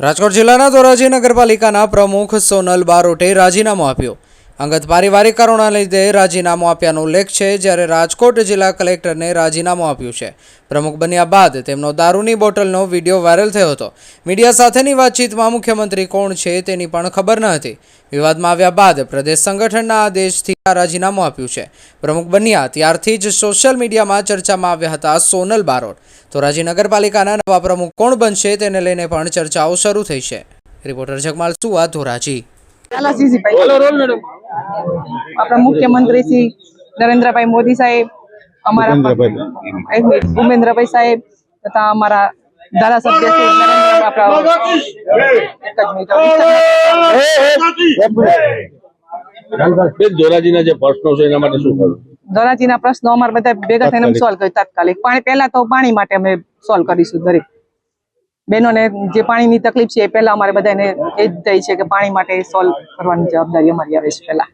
રાજકોટ જિલ્લાના ધોરાજી નગરપાલિકાના પ્રમુખ સોનલ બારોટે રાજીનામું આપ્યું। અંગત પારિવારિક કારણોના લીધે રાજીનામું આપ્યાનો ઉલ્લેખ છે। જ્યારે રાજકોટ જિલ્લા કલેક્ટરને રાજીનામું આપ્યું છે। પ્રમુખ બન્યા બાદ તેમનો દારૂની બોટલનો વિડીયો વાયરલ થયો હતો। મીડિયા સાથેની વાતચીતમાં મુખ્યમંત્રી કોણ છે તેની પણ ખબર ન હતી। વિવાદમાં આવ્યા બાદ પ્રદેશ સંગઠનના આદેશથી આ રાજીનામું આપ્યું છે। પ્રમુખ બન્યા ત્યારથી જ સોશિયલ મીડિયામાં ચર્ચામાં આવ્યા હતા સોનલ બારોટ। ધોરાજી નગરપાલિકાના નવા પ્રમુખ કોણ બનશે તેને લઈને પણ ચર્ચાઓ શરૂ થઈ છે। રિપોર્ટર જગમાલ સુવા, ધોરાજી। આપણા મુખ્યમંત્રી શ્રી નરેન્દ્રભાઈ મોદી સાહેબ, અમારા ભૂપેન્દ્રભાઈ સાહેબ તથા અમારા ધારાસભ્ય શ્રી ધોરાજીના જે પ્રશ્નો છે એના માટે શું કરવું? ધોરાજીના પ્રશ્નો અમારા બધા ભેગા થઈને સોલ્વ કરી તાત્કાલિક। પહેલા તો પાણી માટે અમે સોલ્વ કરીશું। દરેક બહેનોને જે પાણીની તકલીફ છે એ પહેલા અમારે બધાને એ જ થઈ છે કે પાણી માટે સોલ્વ કરવાની જવાબદારી અમારી આવે છે પહેલા।